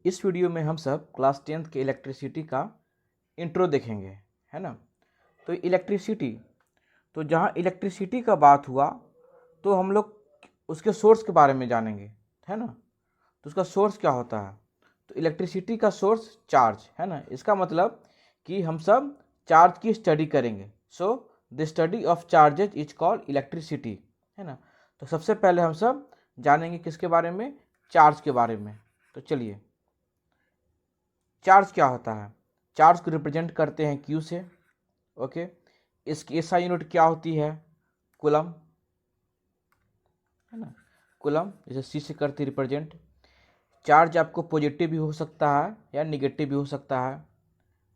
इस वीडियो में हम सब क्लास 10th के इलेक्ट्रिसिटी का इंट्रो देखेंगे, है ना। तो इलेक्ट्रिसिटी, तो जहाँ इलेक्ट्रिसिटी का बात हुआ तो हम लोग उसके सोर्स के बारे में जानेंगे, है ना। तो उसका सोर्स क्या होता है? तो इलेक्ट्रिसिटी का सोर्स चार्ज, है ना। इसका मतलब कि हम सब चार्ज की स्टडी करेंगे। So the study of charges is called electricity, है ना। तो सबसे पहले हम सब जानेंगे किसके बारे में? चार्ज के बारे में। तो चलिए, चार्ज क्या होता है? चार्ज को रिप्रेजेंट करते हैं क्यू से, ओके। इसकी एसआई यूनिट क्या होती है? कूलम, है ना। कूलम जैसे सी से करती रिप्रेजेंट। चार्ज आपको पॉजिटिव भी हो सकता है या निगेटिव भी हो सकता है।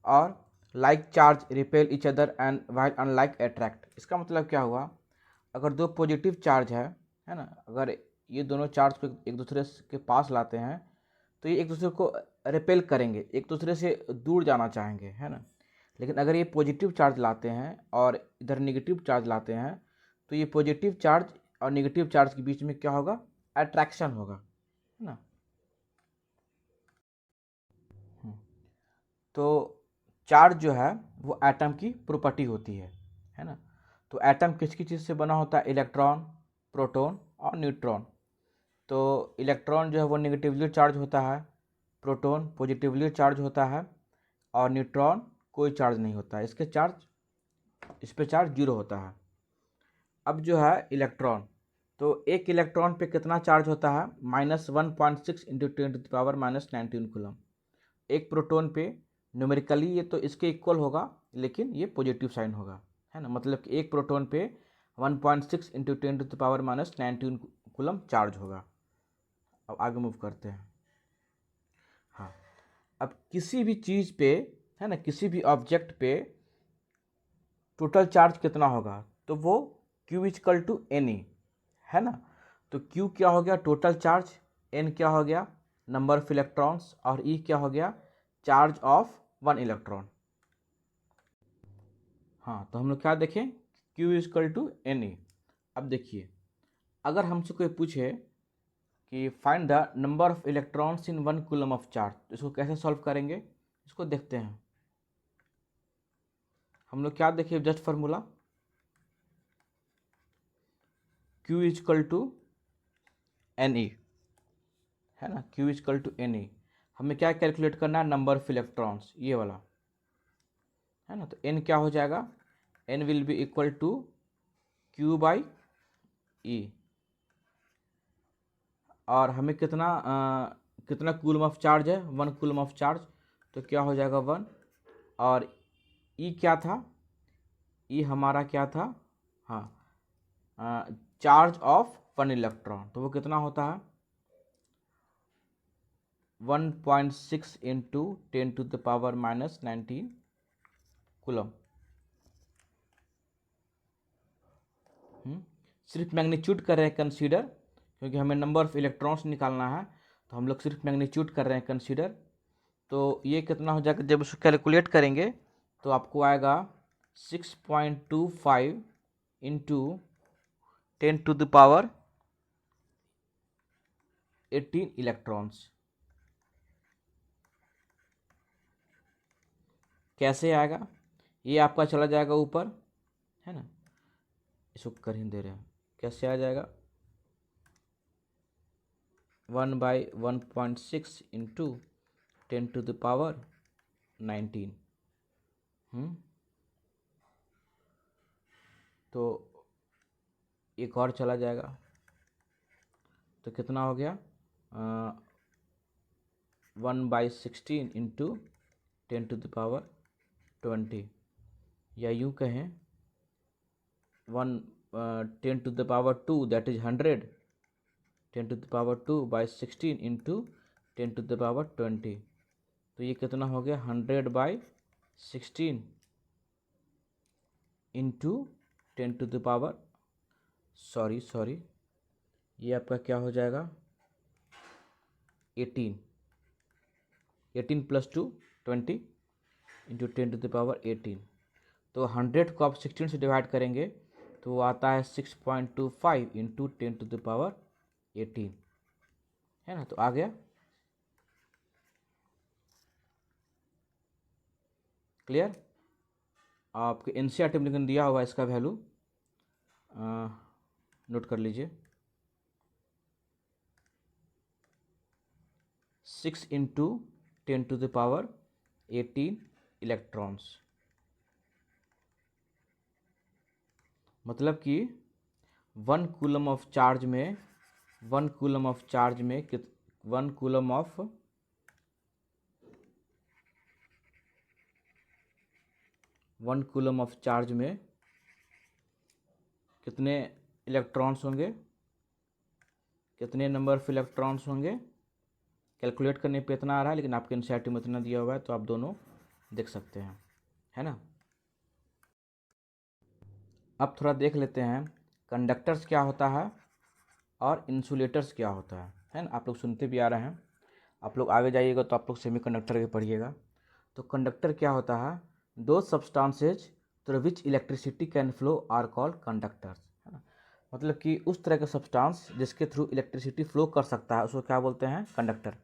और like charge repel each other and while unlike attract. इसका मतलब क्या हुआ? अगर दो पॉजिटिव चार्ज है ना, अगर ये दोनों चार्ज को एक दूसरे के पास लाते हैं तो ये एक दूसरे को रिपेल करेंगे, एक दूसरे से दूर जाना चाहेंगे, है ना। लेकिन अगर ये पॉजिटिव चार्ज लाते हैं और इधर निगेटिव चार्ज लाते हैं तो ये पॉजिटिव चार्ज और निगेटिव चार्ज के बीच में क्या होगा? अट्रैक्शन होगा, है ना। तो चार्ज जो है वो एटम की प्रॉपर्टी होती है ना। तो एटम किस किस चीज़ से बना होता है? इलेक्ट्रॉन, प्रोटॉन और न्यूट्रॉन। तो इलेक्ट्रॉन जो है वो नेगेटिवली चार्ज होता है, प्रोटॉन पॉजिटिवली चार्ज होता है और न्यूट्रॉन कोई चार्ज नहीं होता है। इस पे चार्ज जीरो होता है। अब जो है इलेक्ट्रॉन, तो एक इलेक्ट्रॉन पे कितना चार्ज होता है? -1.6 इंटू 10⁻⁻19 कूलम। एक प्रोटॉन पे न्यूमेरिकली ये तो इसके इक्वल होगा, लेकिन ये पॉजिटिव साइन होगा, है ना। मतलब कि एक प्रोटॉन पे 1.6 इंटू 10⁻⁻19 कूलम चार्ज होगा। अब आगे मूव करते हैं। हाँ, अब किसी भी चीज़ पे, है ना, किसी भी ऑब्जेक्ट पे टोटल चार्ज कितना होगा? तो वो Q is equal to N E, है ना। तो Q क्या हो गया? Total charge. N क्या हो गया? Number of electrons. और E क्या हो गया? Charge of one electron. हाँ, तो हम लोग क्या देखें? Q is equal to N E. अब देखिए, अगर हमसे कोई पूछे कि find the number of electrons in one coulomb of charge, तो इसको कैसे सॉल्व करेंगे? इसको देखते हैं। हम लोग क्या देखिए, just formula Q is equal to N E, है ना। Q is equal to N E. हमें क्या कैलकुलेट करना है? नंबर ऑफ इलेक्ट्रॉन्स, ये वाला, है ना। तो N क्या हो जाएगा? N will be equal to Q by E। और हमें कितना कूलम ऑफ चार्ज है? 1 कूलम ऑफ चार्ज। तो क्या हो जाएगा? 1। और E क्या था? E हमारा क्या था? हाँ, चार्ज ऑफ 1 इलेक्ट्रॉन। तो वो कितना होता है? 1.6 इंटू 10⁻⁻19 कूलम। सिर्फ मैग्नीट्यूड कर रहे हैं कंसीडर, क्योंकि हमें नंबर ऑफ इलेक्ट्रॉन्स निकालना है, तो हम लोग सिर्फ मैग्नीट्यूड कर रहे हैं कंसीडर। तो ये कितना हो जाएगा? जब उसको कैलकुलेट करेंगे तो आपको आएगा 6.25 इंटू 10⁻18 इलेक्ट्रॉन्स। कैसे आएगा? ये आपका चला जाएगा ऊपर, है ना। इसको कर ही दे रहे हैं। कैसे आ जाएगा? 1/1.6 इंटू 10⁻19। तो एक और चला जाएगा, तो कितना हो गया? 1/16 इंटू 10⁻20। या यूँ कहें 10⁻2, दैट इज 100। 10⁻2/16 इंटू 10⁻20। तो ये कितना हो गया? 100/16 इंटू 10⁻, सॉरी, ये आपका क्या हो जाएगा? 18 प्लस 2 20 इंटू 10⁻18। तो 100 को आप 16 से डिवाइड करेंगे तो वो आता है 6.25 इंटू 10⁻18, है ना। तो आ गया। क्लियर? आपके एनसीईआरटी में लेकिन दिया हुआ है इसका वैल्यू, नोट कर लीजिए। 6 × 10⁻18 इलेक्ट्रॉन्स, मतलब कि 1 कूलम ऑफ चार्ज में 1 कूलम ऑफ चार्ज में 1 कूलम ऑफ चार्ज में कितने इलेक्ट्रॉन्स होंगे, कितने नंबर ऑफ इलेक्ट्रॉन्स होंगे, कैलकुलेट करने पे इतना आ रहा है, लेकिन आपके एनसीईआरटी में इतना दिया हुआ है, तो आप दोनों देख सकते हैं, है ना। अब थोड़ा देख लेते हैं कंडक्टर्स क्या होता है और इंसुलेटर्स क्या होता है ना। आप लोग सुनते भी आ रहे हैं, आप लोग आगे जाइएगा तो आप लोग सेमीकंडक्टर के पढ़िएगा। तो कंडक्टर क्या होता है, दो substances through which electricity can flow are called conductors, है ना। मतलब कि उस तरह का सब्सटेंस जिसके थ्रू इलेक्ट्रिसिटी फ्लो कर सकता है उसको क्या बोलते हैं, कंडक्टर।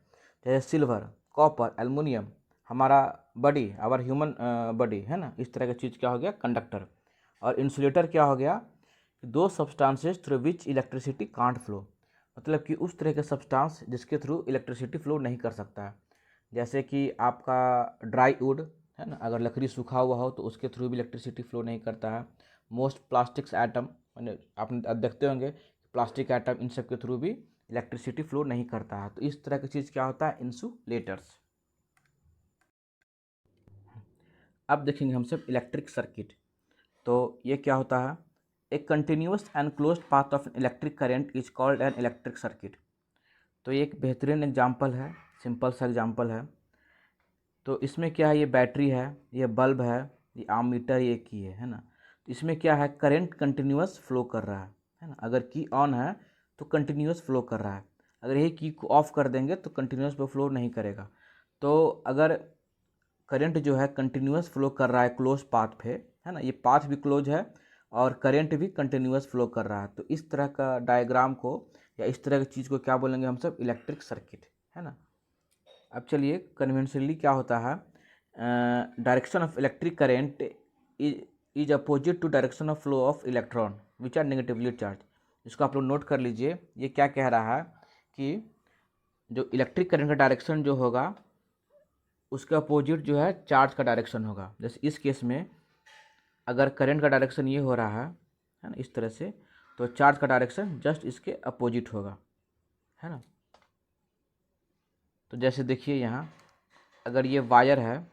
जैसे सिल्वर, कॉपर, एल्युमिनियम, हमारा बॉडी, आवर ह्यूमन बॉडी, है ना, इस तरह का चीज़ क्या हो गया, कंडक्टर। और इंसुलेटर क्या हो गया, दो substances through which electricity can't flow, मतलब कि उस तरह के सब्सटेंस जिसके थ्रू इलेक्ट्रिसिटी फ्लो नहीं कर सकता है। जैसे कि आपका ड्राई वुड, है ना, अगर लकड़ी सूखा हुआ हो तो उसके थ्रू भी इलेक्ट्रिसिटी फ्लो नहीं करता है। मोस्ट प्लास्टिक्स एटम, मैंने आपने देखते होंगे प्लास्टिक एटम, इन सब के थ्रू भी इलेक्ट्रिसिटी फ्लो नहीं करता है। तो इस तरह की चीज़ क्या होता है, इंसुलेटर्स। अब देखेंगे हम सब इलेक्ट्रिक सर्किट। तो ये क्या होता है, एक continuous and closed path of electric current is called an electric circuit. तो ये एक बेहतरीन एग्जांपल है, सिंपल सा एग्जांपल है। तो इसमें क्या है, ये बैटरी है, ये बल्ब है, ये आममीटर, ये की है ना। तो इसमें क्या है, करंट कंटिन्यूस फ्लो कर रहा है ना। अगर की ऑन है तो कंटिन्यूस फ्लो कर रहा है, अगर यही की को ऑफ कर देंगे तो कंटिन्यूस फ्लो नहीं करेगा। तो अगर करंट जो है कंटिन्यूस फ्लो कर रहा है क्लोज पाथ पे, है ना, ये पाथ भी क्लोज है और करंट भी कंटिन्यूस फ्लो कर रहा है, तो इस तरह का डायग्राम को या इस तरह की चीज़ को क्या बोलेंगे हम सब, इलेक्ट्रिक सर्किट, है ना। अब चलिए, कन्वेंशनली क्या होता है, direction of electric current is opposite to direction of flow of electron which are negatively charge. इसको आप लोग नोट कर लीजिए। ये क्या कह रहा है कि जो इलेक्ट्रिक करंट का डायरेक्शन जो होगा उसके अपोजिट जो है चार्ज का डायरेक्शन होगा। जैसे इस केस में अगर करंट का डायरेक्शन ये हो रहा है ना, इस तरह से, तो चार्ज का डायरेक्शन जस्ट इसके अपोजिट होगा, है ना। तो जैसे देखिए यहाँ, अगर ये वायर है,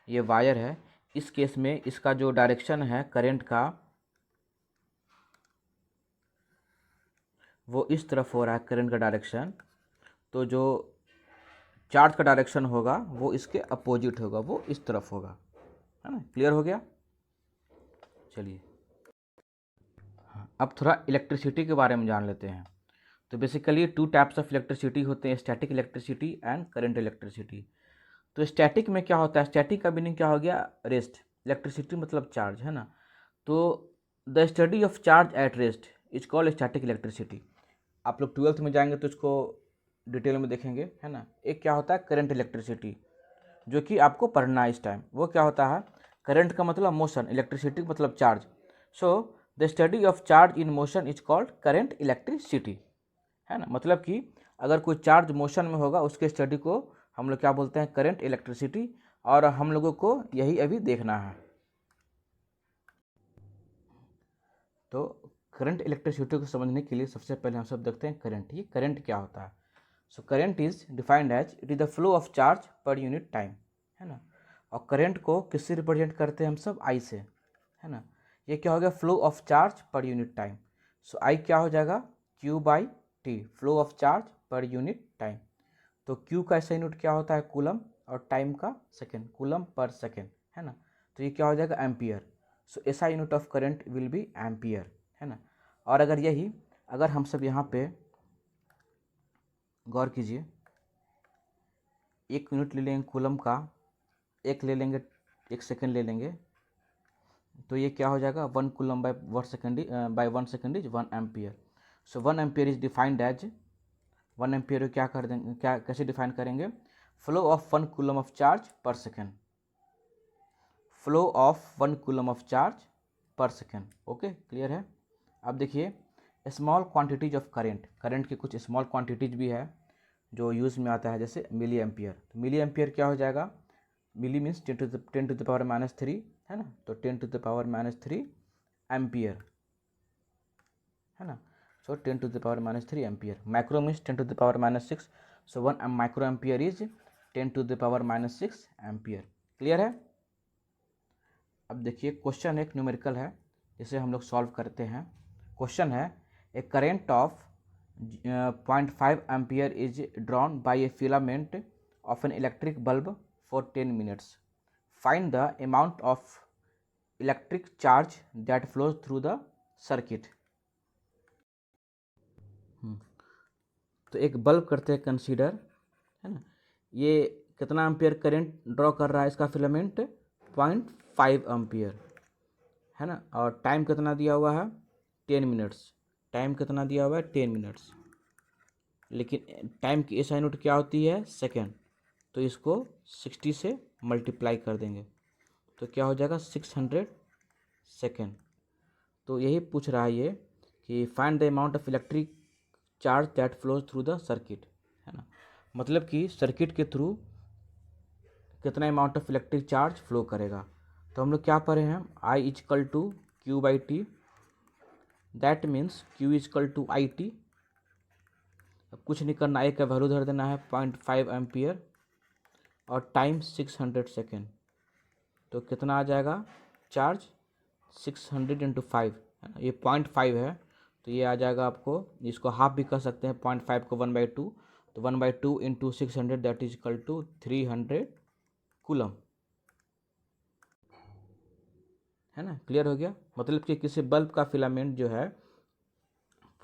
ये वायर है, इस केस में इसका जो डायरेक्शन है करंट का वो इस तरफ हो रहा है, करंट का डायरेक्शन। तो जो चार्ज का डायरेक्शन होगा वो इसके अपोजिट होगा, वो इस तरफ होगा, है ना। क्लियर हो गया। चलिए, हाँ, अब थोड़ा इलेक्ट्रिसिटी के बारे में जान लेते हैं। तो basically two types of electricity होते हैं, static electricity and current electricity. तो स्टैटिक में क्या होता है, स्टैटिक का मीनिंग क्या हो गया, रेस्ट, इलेक्ट्रिसिटी मतलब चार्ज, है ना। तो the study of charge at rest is called static electricity. आप लोग ट्वेल्थ में जाएंगे तो इसको डिटेल में देखेंगे, है ना। एक क्या होता है, करंट इलेक्ट्रिसिटी, जो कि आपको पढ़ना है इस टाइम। वो क्या होता है, करंट का मतलब मोशन, इलेक्ट्रिसिटी मतलब charge. So the study of charge in motion is called current electricity, है ना। मतलब कि अगर कोई चार्ज मोशन में होगा उसके स्टडी को हम लोग क्या बोलते हैं, करंट इलेक्ट्रिसिटी। और हम लोगों को यही अभी देखना है। तो करंट इलेक्ट्रिसिटी को समझने के लिए सबसे पहले हम सब देखते हैं करंट। ये करंट क्या होता है। So current is defined as it is the flow of charge per unit time, है ना। और करंट को किससे रिप्रेजेंट करते हैं हम सब, आई से, है ना। ये क्या हो गया, flow of charge per unit time. So I क्या हो जाएगा, Q/T, flow of charge per unit time. तो Q का ऐसा यूनिट क्या होता है, कूलम, और टाइम का सेकेंड, कूलम पर सेकेंड, है ना। तो ये क्या हो जाएगा, एम्पियर। सो ऐसा unit of current will be ampere, है ना। और अगर यही, अगर हम सब यहाँ पे गौर कीजिए, एक यूनिट ले लेंगे कूलम का, एक ले लेंगे, एक सेकेंड ले लेंगे, तो ये क्या हो जाएगा, 1 coulomb by 1 second is 1 ampere. So 1 ampere is defined as, 1 ampere क्या कर देंगे, क्या कैसे डिफाइन करेंगे, flow of 1 coulomb of charge per second, flow of 1 coulomb of charge per second. Okay, clear है। अब देखिए स्मॉल क्वांटिटीज ऑफ करंट की कुछ स्मॉल क्वांटिटीज भी है जो यूज़ में आता है, जैसे मिली एम्पियर। तो मिली एम्पियर क्या हो जाएगा, मिली मीन्स 10⁻³ है ना, तो 10⁻³ एम्पियर है ना, सो 10⁻³ ampere. Micro means 10⁻⁶, so 1 micro ampere is 10⁻⁶ ampere. Clear है। अब देखिए क्वेश्चन एक न्यूमेरिकल है, इसे हम लोग सॉल्व करते हैं। क्वेश्चन है a current of 0.5 ampere is drawn by a filament of an electric bulb for 10 minutes. Find the amount of electric charge that flows through the circuit. तो एक बल्ब करते हैं कंसीडर, है ना, ये कितना एम्पियर करंट ड्रॉ कर रहा है इसका फिलामेंट, 0.5 एम्पियर है ना, और टाइम कितना दिया हुआ है 10 मिनट्स। टाइम कितना दिया हुआ है 10 मिनट्स, लेकिन टाइम की एसआई यूनिट क्या होती है सेकेंड, तो इसको 60 से मल्टीप्लाई कर देंगे तो क्या हो जाएगा 600 सेकेंड। तो यही पूछ रहा है ये कि find the amount of electric charge that flows through the circuit, है ना, मतलब कि सर्किट के थ्रू कितना amount of electric charge flow करेगा। तो हम लोग क्या पढ़े हैं, I is equal to Q/T, that means Q is equal to IT। अब कुछ नहीं करना, A का वैल्यू धर देना है 0.5 एम्पियर और टाइम 600 सेकेंड। तो कितना आ जाएगा चार्ज 600 × 5 है ना, ये 0.5 है तो ये आ जाएगा आपको, इसको हाफ भी कर सकते हैं 0.5 को 1/2, तो 1/2 × 600 that is equal to 300 coulomb, है ना। क्लियर हो गया। मतलब कि किसी बल्ब का फिलामेंट जो है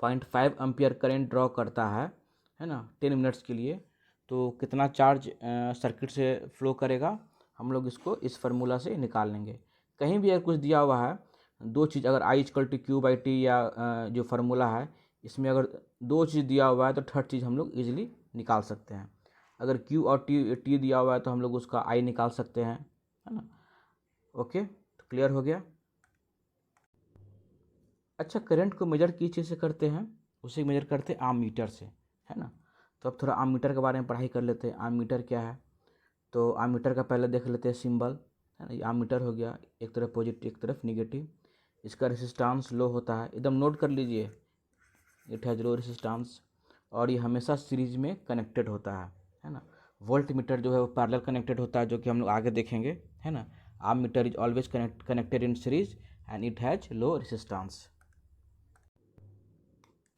0.5 एम्पियर करंट ड्रॉ करता है ना 10 मिनट्स के लिए, तो कितना चार्ज सर्किट से फ्लो करेगा हम लोग इसको इस फार्मूला से निकाल लेंगे। कहीं भी अगर कुछ दिया हुआ है दो चीज़, अगर I इक्वल टू Q/T या जो फार्मूला है इसमें अगर दो चीज़ दिया हुआ है तो थर्ड चीज़ हम लोग इजीली निकाल सकते हैं। अगर Q और T दिया हुआ है तो हम लोग उसका I निकाल सकते हैं, है ना। ओके, तो क्लियर हो गया। अच्छा, करंट को मेजर किस चीज़ से करते हैं, उसे मेजर करते हैं आममीटर से, है ना। तो अब थोड़ा आममीटर के बारे में पढ़ाई कर लेते हैं। आममीटर क्या है, तो आममीटर का पहले देख लेते हैं सिंबल, है ना। ये आममीटर हो गया, एक तरफ पॉजिटिव एक तरफ निगेटिव। इसका रेसिस्टेंस लो होता है, एकदम नोट कर लीजिए, इट हैज़ लो रेसिस्टेंस, और ये हमेशा सीरीज में कनेक्टेड होता है ना। वोल्ट मीटर जो है वो पैरेलल कनेक्टेड होता है, जो कि हम लोग आगे देखेंगे, है ना। Ammeter is always connected in series and it has low resistance.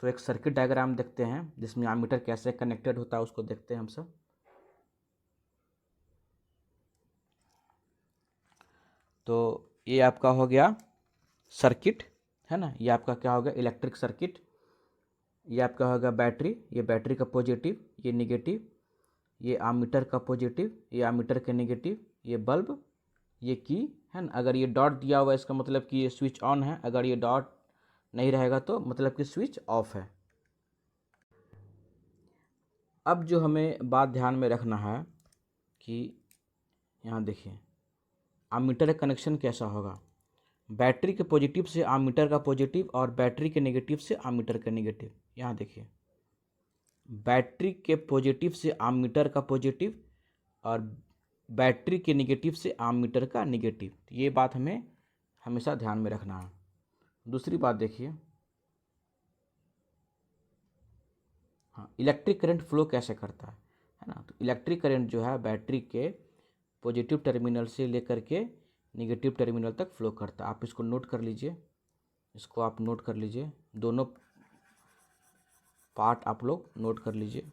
तो एक सर्किट डायग्राम देखते हैं जिसमें आममीटर कैसे कनेक्टेड होता है, उसको देखते हैं हम सब। तो ये आपका हो गया सर्किट, है ना। ये आपका क्या हो गया इलेक्ट्रिक सर्किट। ये आपका हो गया बैटरी, ये बैटरी का पॉजिटिव ये निगेटिव, ये आममीटर का पॉजिटिव ये आममीटर का निगेटिव, ये बल्ब ये की, है ना। अगर ये डॉट दिया हुआ है इसका मतलब कि ये स्विच ऑन है, अगर ये डॉट नहीं रहेगा तो मतलब कि स्विच ऑफ है। अब जो हमें बात ध्यान में रखना है कि यहाँ देखिए आममीटर का कनेक्शन कैसा होगा, बैटरी के पॉजिटिव से आममीटर का पॉजिटिव और बैटरी के नेगेटिव से आममीटर का नेगेटिव। यहाँ देखिए बैटरी के पॉजिटिव से आममीटर का पॉजिटिव और बैटरी के नेगेटिव से आममीटर का नेगेटिव। तो ये बात हमें हमेशा ध्यान में रखना है। दूसरी बात देखिए, हाँ, इलेक्ट्रिक करंट फ्लो कैसे करता है ना। तो इलेक्ट्रिक करंट जो है बैटरी के पॉजिटिव टर्मिनल से लेकर के नेगेटिव टर्मिनल तक फ्लो करता है। आप इसको नोट कर लीजिए, इसको आप नोट कर लीजिए, दोनों पार्ट आप लोग नोट कर लीजिए।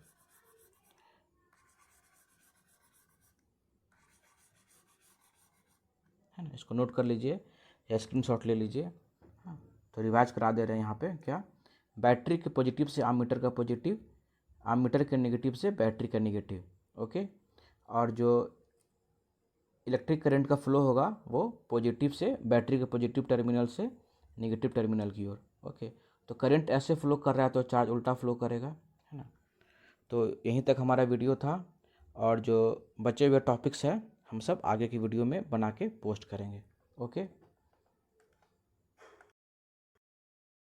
है ना, इसको नोट कर लीजिए या स्क्रीनशॉट ले लीजिए। हाँ, तो रिवाइज करा दे रहे हैं यहाँ पे क्या, बैटरी के पॉजिटिव से आममीटर का पॉजिटिव, आममीटर के नेगेटिव से बैटरी का नेगेटिव। ओके, और जो इलेक्ट्रिक करंट का फ्लो होगा वो पॉजिटिव से बैटरी के पॉजिटिव टर्मिनल से नेगेटिव टर्मिनल की ओर। ओके, तो करंट ऐसे फ्लो कर रहा है तो चार्ज उल्टा फ्लो करेगा, है ना। तो यहीं तक हमारा वीडियो था, और जो बचे हुए टॉपिक्स है हम हम सब आगे की वीडियो में बना के पोस्ट करेंगे। ओके।